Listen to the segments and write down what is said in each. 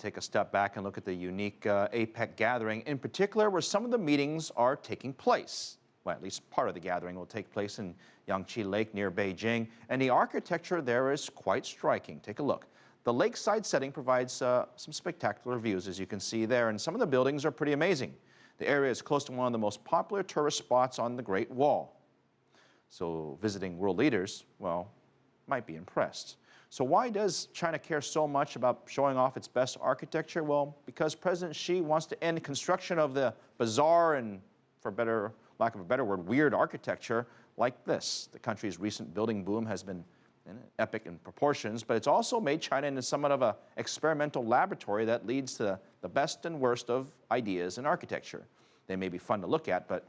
take a step back and look at the unique APEC gathering, in particular where some of the meetings are taking place. Well, at least part of the gathering will take place in Yangtze Lake near Beijing, and the architecture there is quite striking. Take a look. The lakeside setting provides some spectacular views, as you can see there, and some of the buildings are pretty amazing. The area is close to one of the most popular tourist spots on the Great Wall. So visiting world leaders, well, might be impressed. So why does China care so much about showing off its best architecture? Well, because President Xi wants to end construction of the bizarre and, for lack of a better word, weird architecture like this. The country's recent building boom has been epic in proportions, but it's also made China into somewhat of an experimental laboratory that leads to the best and worst of ideas in architecture. They may be fun to look at, but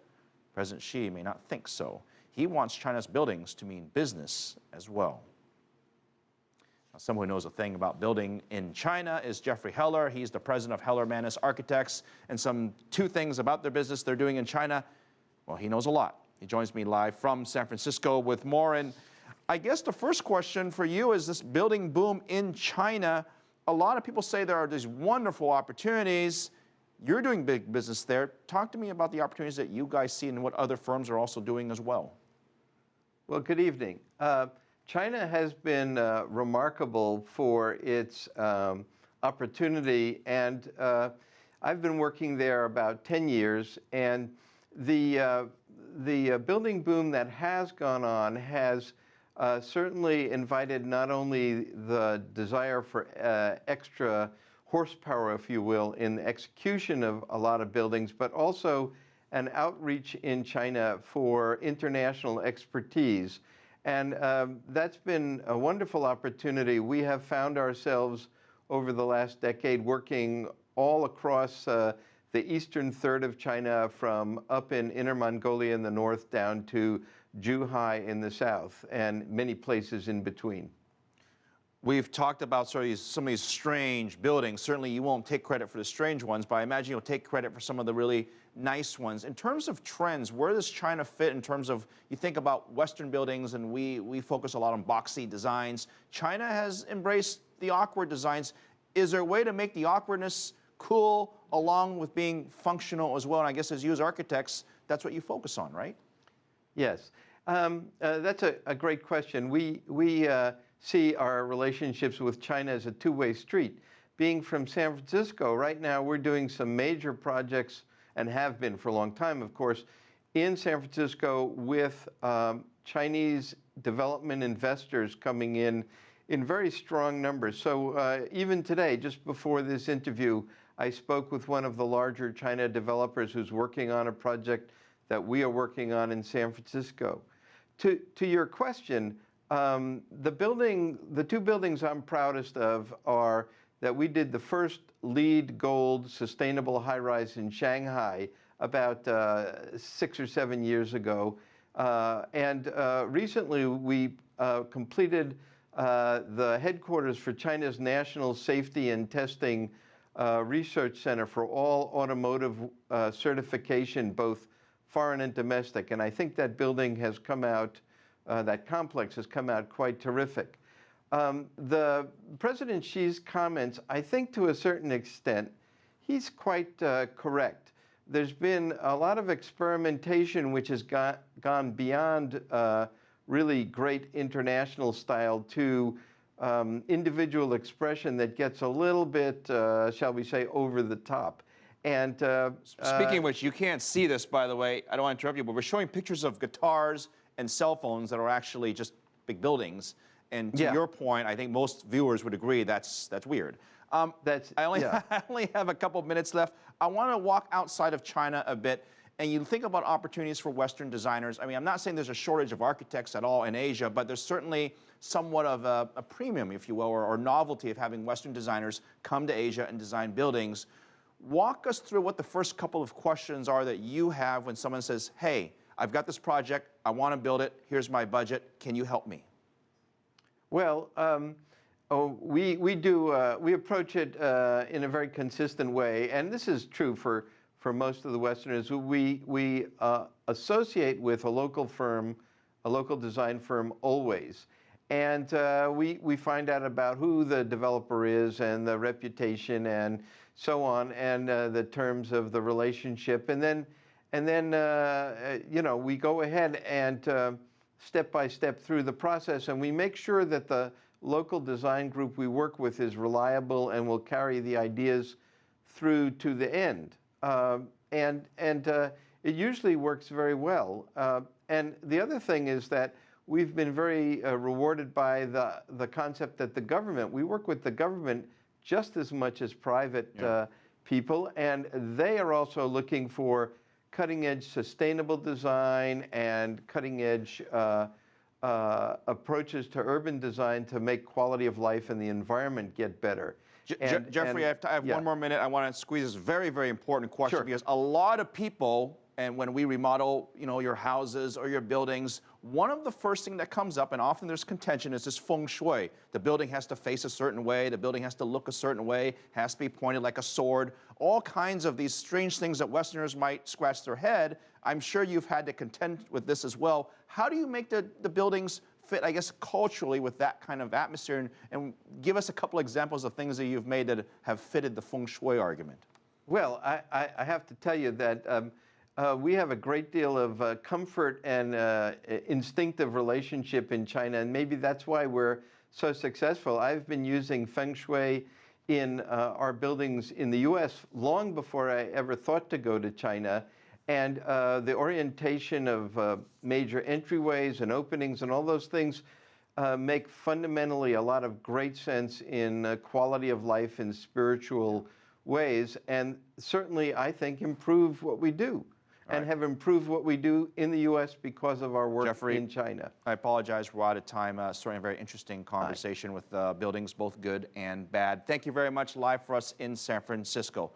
President Xi may not think so. He wants China's buildings to mean business as well. Now, someone who knows a thing about building in China is Jeffrey Heller. He's the president of Heller Manus Architects, and two things about their business they're doing in China. Well, he knows a lot. He joins me live from San Francisco with more. And I guess the first question for you is this building boom in China. A lot of people say there are these wonderful opportunities. You're doing big business there. Talk to me about the opportunities that you guys see and what other firms are also doing as well. Well, good evening. China has been remarkable for its opportunity, and I've been working there about 10 years, and the building boom that has gone on has certainly invited not only the desire for extra horsepower, if you will, in the execution of a lot of buildings, but also an outreach in China for international expertise. And that's been a wonderful opportunity. We have found ourselves over the last decade working all across the eastern third of China, from up in Inner Mongolia in the north down to Zhuhai in the south, and many places in between. We've talked about some of these strange buildings. Certainly you won't take credit for the strange ones, but I imagine you'll take credit for some of the really nice ones. In terms of trends, where does China fit in terms of, you think about Western buildings, and we focus a lot on boxy designs. China has embraced the awkward designs. Is there a way to make the awkwardness cool along with being functional as well? And I guess as you as architects, that's what you focus on, right? Yes, that's a great question. We see our relationships with China as a two-way street. Being from San Francisco, right now we're doing some major projects, and have been for a long time, of course, in San Francisco with Chinese development investors coming in very strong numbers. So even today, just before this interview, I spoke with one of the larger China developers who's working on a project that we are working on in San Francisco. To your question, the two buildings I'm proudest of are that we did the first LEED Gold sustainable high-rise in Shanghai about 6 or 7 years ago. And recently we completed the headquarters for China's National Safety and Testing Research Center for all automotive certification, both foreign and domestic. And I think that building has come out, that complex has come out quite terrific. The President Xi's comments, I think to a certain extent, he's quite correct. There's been a lot of experimentation which has gone beyond really great international style to individual expression that gets a little bit, shall we say, over the top. And speaking of which, you can't see this, by the way. I don't want to interrupt you, but we're showing pictures of guitars and cell phones that are actually just big buildings. And to your point, I think most viewers would agree that's weird. I only have a couple of minutes left. I want to walk outside of China a bit, and you think about opportunities for Western designers. I mean, I'm not saying there's a shortage of architects at all in Asia, but there's certainly somewhat of a premium, if you will, or novelty of having Western designers come to Asia and design buildings. Walk us through what the first couple of questions are that you have when someone says, hey, I've got this project, I want to build it, here's my budget, can you help me? Well, we approach it in a very consistent way, and this is true for most of the Westerners. We associate with a local firm, a local design firm always, And we find out about who the developer is and the reputation and so on, and the terms of the relationship. And then you know, we go ahead and step by step through the process, and we make sure that the local design group we work with is reliable and will carry the ideas through to the end. It usually works very well. And the other thing is that we've been very rewarded by the concept that the government, we work with the government just as much as private people, and they are also looking for cutting-edge sustainable design and cutting-edge approaches to urban design to make quality of life and the environment get better. Jeffrey, I have one more minute. I want to squeeze this very, very important question because a lot of people, and when we remodel, you know, your houses or your buildings, one of the first things that comes up, and often there's contention, is this feng shui. The building has to face a certain way, the building has to look a certain way, has to be pointed like a sword, all kinds of these strange things that Westerners might scratch their head. I'm sure you've had to contend with this as well. How do you make the buildings fit, I guess, culturally with that kind of atmosphere? And give us a couple examples of things that you've made that have fitted the feng shui argument. Well, I have to tell you that we have a great deal of comfort and instinctive relationship in China, and maybe that's why we're so successful. I've been using feng shui in our buildings in the U.S. long before I ever thought to go to China. And the orientation of major entryways and openings and all those things make fundamentally a lot of great sense in quality of life and spiritual ways, and certainly, I think, improve what we do. And have improved what we do in the U.S. because of our work in China. I apologize, we're out of time. Certainly a very interesting conversation with buildings, both good and bad. Thank you very much, live for us in San Francisco.